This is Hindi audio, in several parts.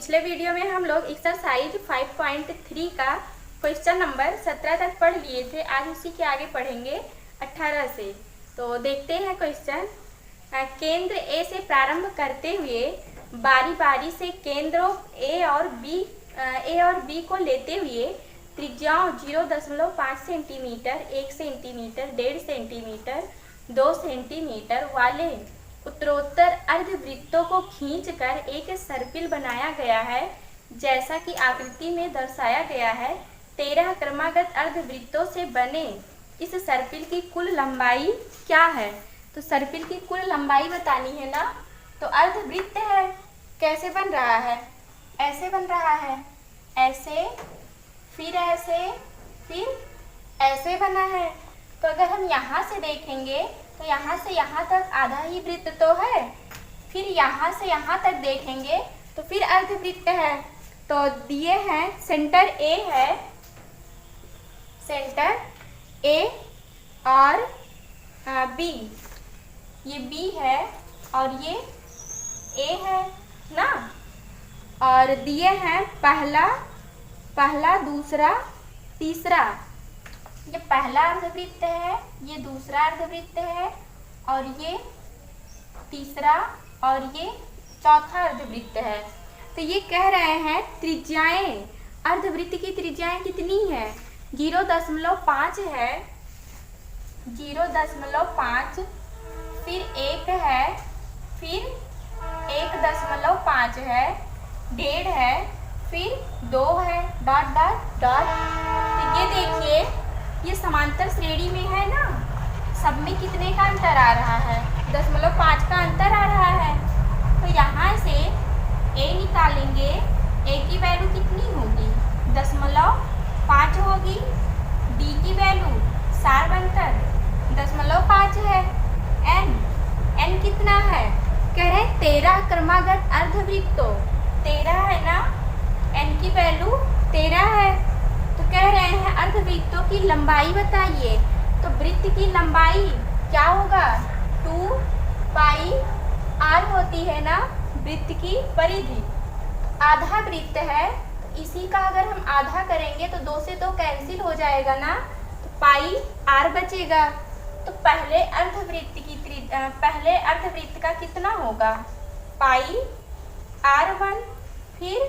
पिछले वीडियो में हम लोग एक्सरसाइज 5.3 का क्वेश्चन नंबर 17 तक पढ़ लिए थे। आज उसी के आगे पढ़ेंगे 18 से। तो देखते हैं क्वेश्चन। केंद्र ए से प्रारंभ करते हुए बारी बारी से केंद्रों ए और बी को लेते हुए त्रिज्याओं 0.5 सेंटीमीटर, 1 सेंटीमीटर, 1.5 सेंटीमीटर, 2 सेंटीमीटर वाले उत्तरोत्तर अर्धवृत्तों को खींचकर एक सर्पिल बनाया गया है, जैसा कि आकृति में दर्शाया गया है। 13 क्रमागत अर्धवृत्तों से बने इस सर्पिल की कुल लंबाई क्या है? तो सर्पिल की कुल लंबाई बतानी है ना। तो अर्धवृत्त है, कैसे बन रहा है? ऐसे बन रहा है, ऐसे, फिर ऐसे, फिर ऐसे बना है। तो अगर हम यहाँ से देखेंगे तो यहाँ से यहाँ तक आधा ही वृत्त तो है, फिर यहाँ से यहाँ तक देखेंगे तो फिर अर्धवृत्त है। तो दिए हैं सेंटर ए है, सेंटर ए और बी, ये बी है और ये ए है ना। और दिए हैं पहला, दूसरा, तीसरा। ये पहला अर्धवृत्त है, ये दूसरा अर्धवृत्त है और ये तीसरा और ये चौथा अर्धवृत्त है। तो ये कह रहे हैं त्रिज्याएं, अर्धवृत्त की त्रिज्याएं कितनी है? 0.5 है, 0.5, फिर 1 है, फिर 1.5 है, 1.5 है, फिर 2 है, डॉट डॉट डॉट। तो ये देखिए, ये समांतर श्रेणी में है ना, सब में कितने का अंतर आ रहा है? 0.5 का अंतर आ रहा है। तो यहाँ से a निकालेंगे, a की वैल्यू कितनी होगी? 0.5 होगी। d की वैल्यू सार बनकर 0.5 है। n कितना है? कह रहे 13 क्रमागत अर्धवृत्तों, 13 है ना, n की वैल्यू 13 है। तो कह रहे हैं अर्धवृत्तों की लंबाई बताइए। तो वृत्त की लंबाई क्या होगा? 2 पाई r होती है ना वृत्त की परिधि। आधा वृत्त है, तो इसी का अगर हम आधा करेंगे तो 2 से 2 कैंसिल हो जाएगा ना, तो पाई r बचेगा। तो पहले अर्धवृत्त का कितना होगा? पाई r1, फिर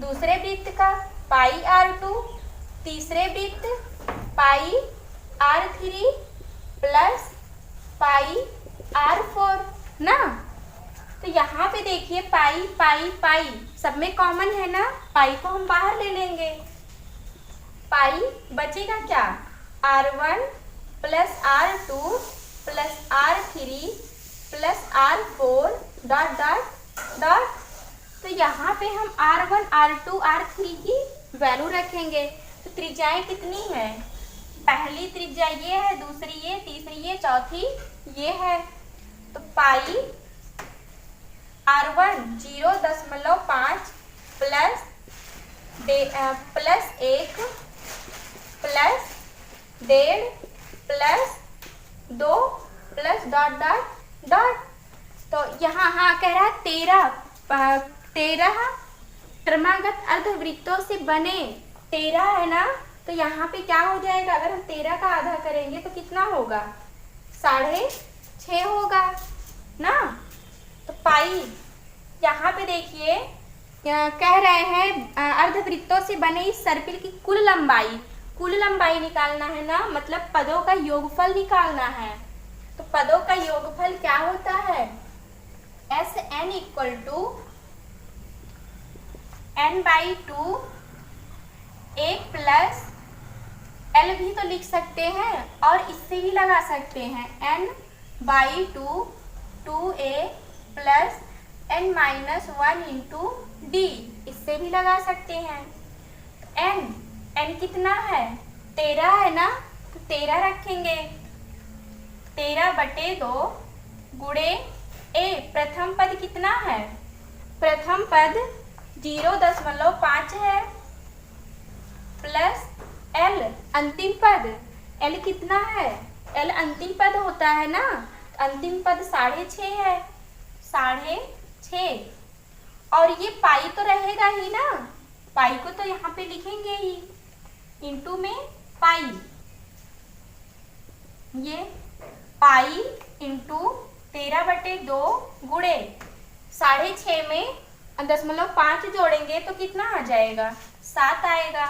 दूसरे वृत्त का पाई r2, तीसरे वृत्त पाई r3 प्लस पाई r4 ना। तो यहाँ पे देखिए पाई पाई पाई सब में कॉमन है ना, पाई को हम बाहर ले लेंगे। पाई बचेगा क्या? r1 plus r2 plus r3 plus r4 dot dot dot. तो यहाँ पे हम r1, r2, r3 की वैल्यू रखेंगे। तो त्रिज्याएं कितनी है? पहली त्रिज्या ये है, दूसरी ये, तीसरी ये, चौथी ये है। तो पाई r1 0.5 plus 1 plus 1.5 plus 2 plus dot dot dot. तो यहाँ हाँ कह रहा है 13 क्रमागत अर्धवृत्तों से बने, 13 है ना। तो यहाँ पे क्या हो जाएगा? अगर हम 13 का आधा करेंगे तो कितना होगा? 6.5 होगा ना। तो पाई यहाँ पे देखिए कह रहे हैं अर्धवृत्तों से बने इस सर्पिल की कुल लंबाई निकालना है ना, मतलब पदों का योगफल निकालना है। तो पदों का योगफल क्या होता है? Sn equal to n/2 a plus l भी तो लिख सकते हैं और इससे भी लगा सकते हैं n/2 2a plus n-1 into d, इससे भी लगा सकते हैं। n कितना है? 13 है ना, तो 13 रखेंगे। 13/2 गुणे a, प्रथम पद कितना है? प्रथम पद 0.5 है प्लस l अंतिम पद, l कितना है? l अंतिम पद होता है ना, अंतिम पद 6.5 है, 6.5 और ये पाई तो रहेगा ही ना, पाई को तो यहाँ पे लिखेंगे ही, इंटू में पाई, ये पाई इंटू 13/2 गुणे 6.5 में 0.5 जोड़ेंगे तो कितना आ जाएगा, 7 आएगा।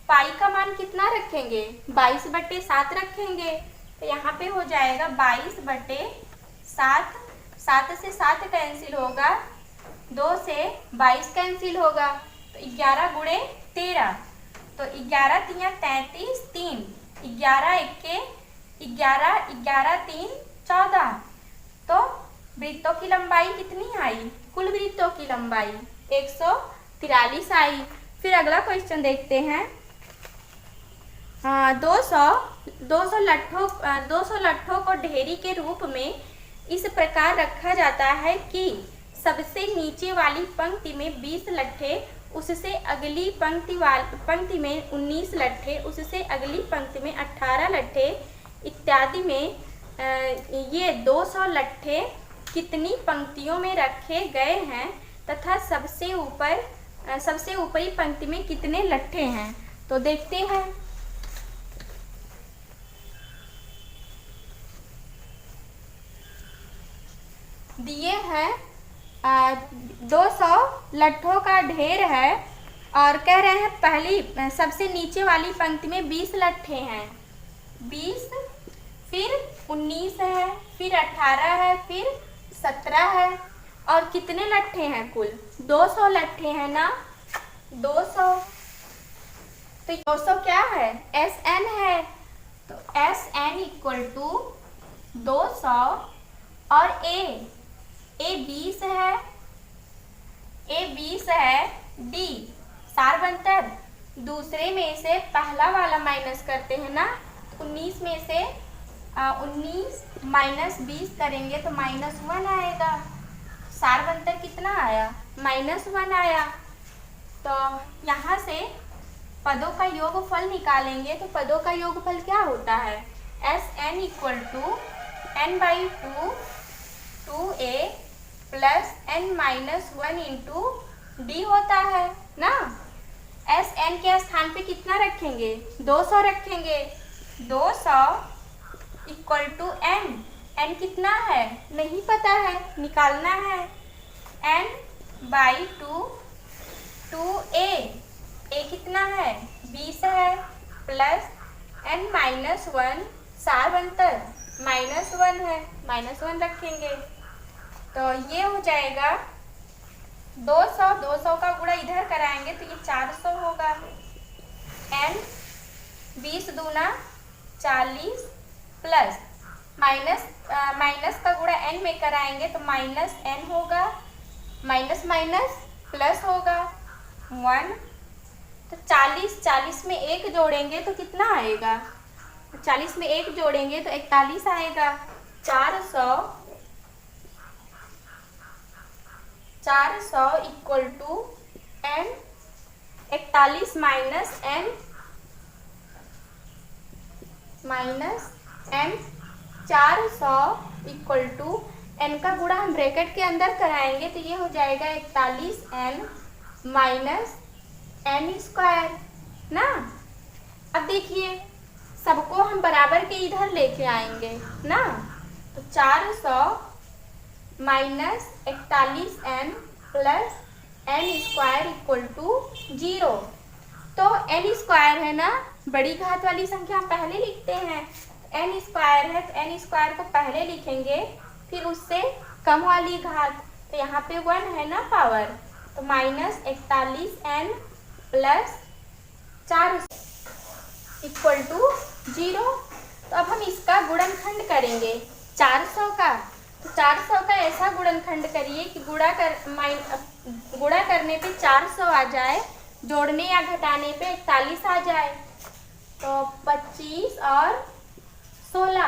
पाई का मान कितना रखेंगे, 22/7 रखेंगे, तो यहाँ पे हो जाएगा 22/7, 7 से 7 कैंसिल होगा, 2 से 22 कैंसिल होगा, तो 11 गुणे 13, तो 11 तिया 33, 3, 11 एके 11, 11 3 14, तो वृत्तों की लंबाई कितनी आई, कुल वृत्तों की लंबाई 143 आई। फिर अगला क्वेश्चन देखते हैं। 200 लट्ठों को ढेरी के रूप में इस प्रकार रखा जाता है कि सबसे नीचे वाली पंक्ति में 20 लट्ठे, उससे अगली पंक्ति में 19 लट्ठे, उससे अगली पंक्ति में 18 लट्ठे इत्यादि में ये 200 लट्ठे कितनी पंक्तियों में रखे गए हैं तथा सबसे ऊपरी पंक्ति में कितने लट्ठे हैं। तो देखते हैं। दिए हैं 200 लट्ठों का ढेर है और कह रहे हैं पहली सबसे नीचे वाली पंक्ति में 20 लट्ठे हैं, 20, फिर 19 है, फिर 18 है, फिर 17 है, और कितने लट्ठे हैं कुल 200 लट्ठे हैं ना, 200, तो 200 क्या है, SN है, तो SN इक्वल टू 200 और A 20 है, A 20 है, D सार बनतर दूसरे में से पहला वाला माइनस करते हैं ना, 19 में से 19 माइनस 20 करेंगे तो -1 आएगा, सार बनतर कितना आया, -1 आया। तो यहाँ से पदों का योगफल निकालेंगे, तो पदों का योगफल क्या होता है, SN equal to n/2 2A plus n-1 into D होता है ना। SN के स्थान पे कितना रखेंगे, 200 रखेंगे, 200 इक्वल टू n कितना है नहीं पता है, निकालना है, n/2 2A, A कितना है 20 है, प्लस n-1 सार बनतर -1 है, -1 रखेंगे, तो ये हो जाएगा 200 का गुणा इधर कराएंगे तो ये 400 होगा, n 20 दूना 40 प्लस माइनस का गुणा n में कराएंगे तो -n होगा, माइनस प्लस होगा 1, तो 40 में 1 जोड़ेंगे तो कितना आएगा, 40 में 1 जोड़ेंगे तो 41 आएगा, 400 equal to n 41 n 400 equal to n का गुणा हम ब्रैकेट के अंदर कराएंगे तो ये हो जाएगा 41n माइनस n² ना। अब देखिए सबको हम बराबर के इधर लेके आएंगे ना, तो 400 minus 41n plus n² equal to 0, तो n² है ना, बड़ी घात वाली संख्या हम पहले लिखते हैं, n² है तो n² को पहले लिखेंगे, फिर उससे कम वाली घात, तो यहाँ पे 1 है ना पावर, तो -41n प्लस 400 इक्वल टू 0। तो अब हम इसका गुणनखंड करेंगे 400 का, तो 400 का ऐसा गुणनखंड करिए कि गुणा करने पे 400 आ जाए, जोड़ने या घटाने पे 41 आ जाए, तो 25 और 16,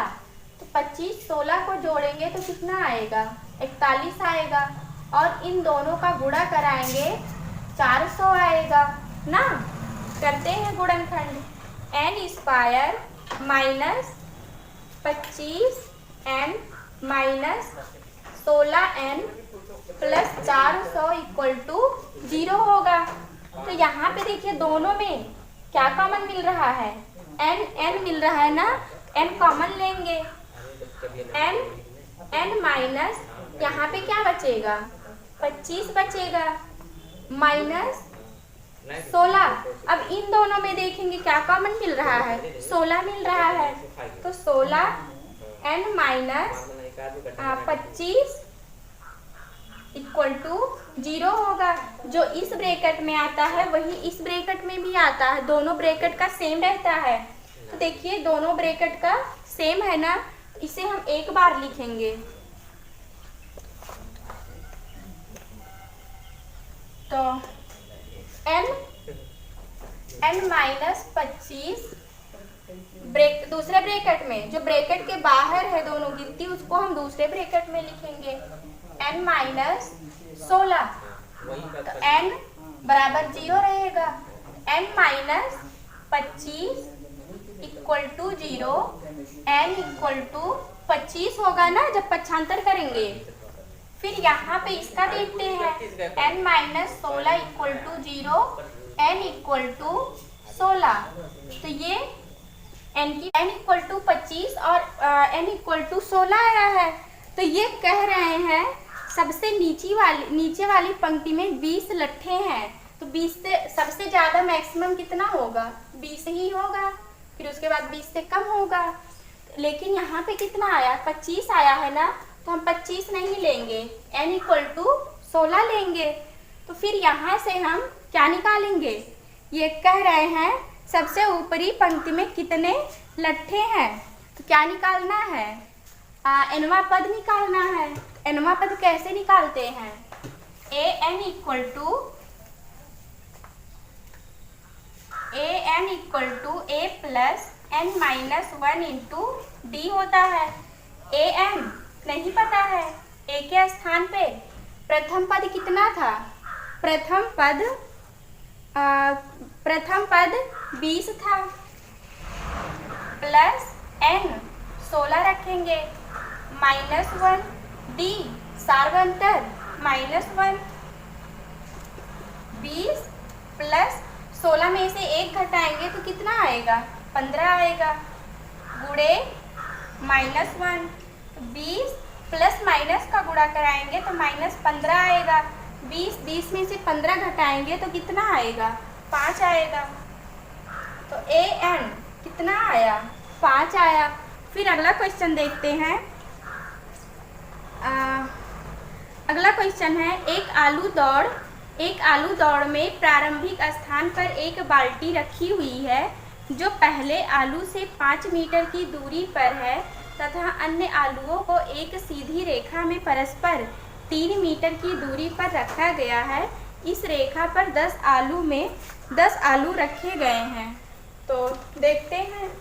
तो 25 16 को जोड़ेंगे तो कितना आएगा 41 आएगा, और इन दोनों का गुणा कराएंगे 400 आएगा ना। करते हैं गुणनखंड, n² minus 25n minus 16n plus 400 equal to 0 होगा। तो यहाँ पे देखिए दोनों में क्या कॉमन मिल रहा है, n मिल रहा है ना, n कॉमन लेंगे, n माइनस यहाँ पे क्या बचेगा, 25 बचेगा माइनस 16। अब इन दोनों में देखेंगे क्या कॉमन मिल रहा है, 16 मिल रहा है। तो 16 n माइनस 25 इक्वल टू 0 होगा। जो इस ब्रैकेट में आता है वही इस ब्रैकेट में भी आता है, दोनों ब्रैकेट का सेम रहता है। तो देखिए दोनों ब्रैकेट का सेम है ना, इसे हम एक बार लिखेंगे। तो n माइनस 25 दूसरे ब्रैकेट में, जो ब्रैकेट के बाहर है दोनों गिनती, उसको हम दूसरे ब्रैकेट में लिखेंगे n माइनस 16। तो n बराबर 0 रहेगा, n minus 25 equal to 0, n equal to 25 होगा ना जब पक्षांतर करेंगे। फिर यहाँ पे इसका देखते हैं, n minus 16 equal to 0, n equal to 16। तो ये n इक्वल टू 25 और n इक्वल टू 16 आया है। तो ये कह रहे हैं सबसे नीचे वाली पंक्ति में 20 लट्ठे हैं, तो 20 से सबसे ज़्यादा मैक्सिमम कितना होगा, 20 ही होगा, फिर उसके बाद 20 से कम होगा। लेकिन यहाँ पे कितना आया, 25 आया है ना, तो हम 25 नहीं लेंगे, n इक्वल टू 16 लेंगे। तो फिर यहाँ से हम क्या निकालेंगे, ये कह रहे हैं सबसे ऊपरी पंक्ति में कितने लट्ठे हैं, तो क्या निकालना है, nवां पद निकालना है। nवां पद कैसे निकालते हैं, an equal to a plus n minus 1 into D होता है। an नहीं पता है, a के स्थान पे प्रथम पद कितना था, प्रथम पद 20 था, प्लस n 16 रखेंगे, माइनस 1 डी सार्वंतर माइनस 1, 20 प्लस 16 में से 1 घटाएंगे तो कितना आएगा, 15 आएगा, गुणे माइनस 1, 20 प्लस माइनस का गुणा कराएंगे तो माइनस 15 आएगा, 20 में से 15 घटाएंगे तो कितना आएगा, 5 आएगा। तो an कितना आया, 5 आया। फिर अगला क्वेश्चन देखते हैं। अगला क्वेश्चन है, एक आलू दौड़ में प्रारंभिक स्थान पर एक बाल्टी रखी हुई है जो पहले आलू से 5 मीटर की दूरी पर है तथा अन्य आलुओं को एक सीधी रेखा में परस्पर 3 मीटर की दूरी पर रखा गया है। इस रेखा पर 10 आलू रखे गए हैं। तो देखते हैं।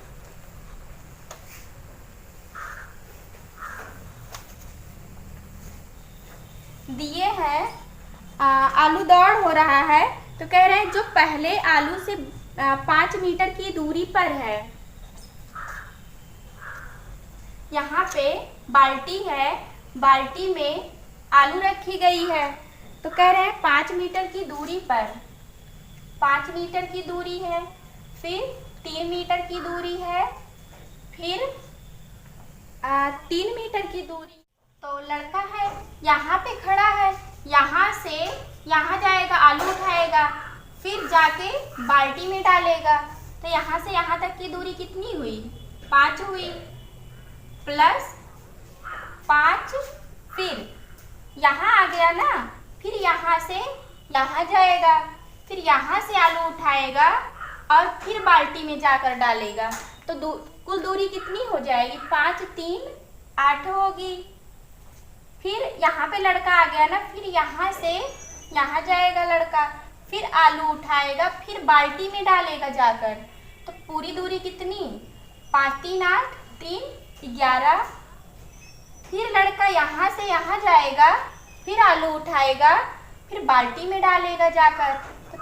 दिए हैं आलू दौड़ हो रहा है, तो कह रहे हैं जो पहले आलू से 5 मीटर की दूरी पर है। यहाँ पे बाल्टी है, बाल्टी में आलू रखी गई है, तो कह रहे हैं 5 मीटर की दूरी पर, 5 मीटर की दूरी है, फिर 3 मीटर की दूरी है, फिर 3 मीटर की दूरी। तो लड़का है यहाँ पे खड़ा है, यहाँ से यहाँ जाएगा, आलू उठाएगा, फिर जाके बाल्टी में डालेगा। तो यहाँ से यहाँ तक की दूरी कितनी हुई, 5 हुई, प्लस 5, फिर यहाँ आ गया ना, फिर यहाँ से यहाँ जाएगा, फिर यहाँ से आलू उठाएगा और फिर बाल्टी में जाकर डालेगा। तो कुल दूरी कितनी हो जाएगी, 5 3 8 होगी। फिर यहाँ पे लड़का आ गया ना, फिर यहाँ से यहाँ जाएगा लड़का, फिर आलू उठाएगा, फिर बाल्टी में डालेगा जाकर। तो पूरी दूरी कितनी, 5 3 8 3 11। फिर लड़का यहाँ से यहाँ जाएगा, फिर आलू उठाएगा, फिर बाल्टी में डालेगा जाकर। तो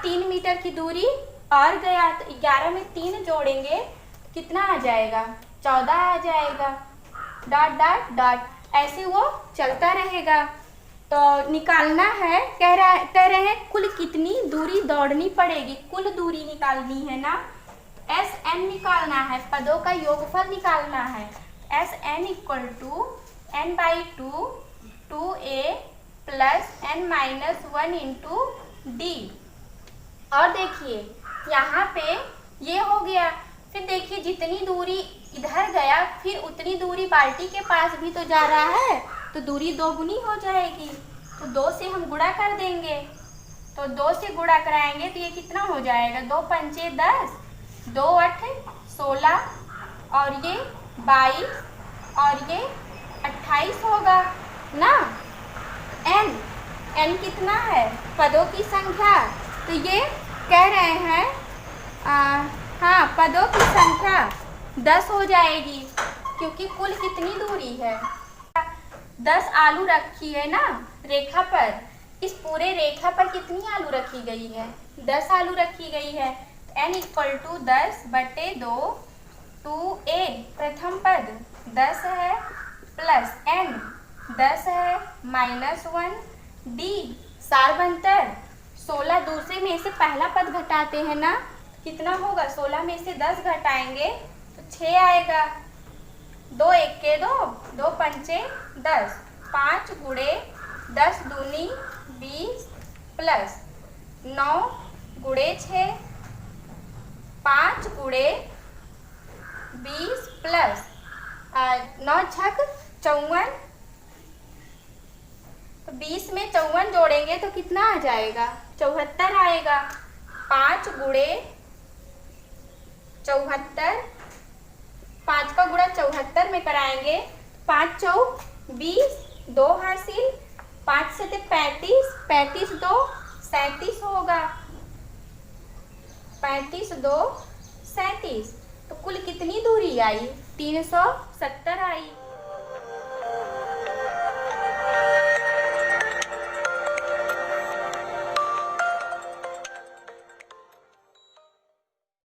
3 मीटर की दूरी और गया। तो 11 में 3 जोड़ेंगे तो कितना आ जाएगा, 14 आ जाएगा। डॉट डॉट डॉट ऐसे वो चलता रहेगा। तो निकालना है, कह रहे हैं कुल कितनी दूरी दौड़नी पड़ेगी, कुल दूरी निकालनी है ना। एस एन निकालना है, पदों का योगफल निकालना है। S N equal to N by two 2a plus N minus 1 into D. और देखिए यहाँ पे ये हो गया, फिर देखिए जितनी दूरी इधर गया फिर उतनी दूरी बाल्टी के पास भी तो जा रहा है, तो दूरी दोगुनी हो जाएगी। तो 2 से हम गुणा कर देंगे, तो 2 से गुणा कराएंगे तो ये कितना हो जाएगा, 2 पंचे 10, 2 8 16 और ये 22 और ये 28 होगा ना। एन कितना है, पदों की संख्या, तो ये कह रहे हैं हाँ पदों की संख्या 10 हो जाएगी, क्योंकि कुल कितनी दूरी है, 10 आलू रखी है ना रेखा पर। इस पूरे रेखा पर कितनी आलू रखी गई है, 10 आलू रखी गई है। n इक्वल टू 10 बटे 2 2a प्रथम पद 10 है प्लस n 10 है माइनस 1 d सारबंतर 16 दूसरे में से पहला पद घटाते हैं ना, कितना होगा, 16 में से 10 घटाएंगे तो 6 आएगा। 2 1 2 2 पंचे 10, 5 गुणे 10 दूनी 20 प्लस 9 गुणे 6, 5 गुणे 20 प्लस 9 छक 54, तो 20 में 54 जोड़ेंगे तो कितना आ जाएगा, 74 आएगा। 5 गुणे 74, 5 का गुणा 74 में कराएंगे, 5 चौक 20, 2 हासिल, 5 से 35, 35 2 37 होगा, 35 2 37। तो कुल कितनी दूरी आई, 370 आई।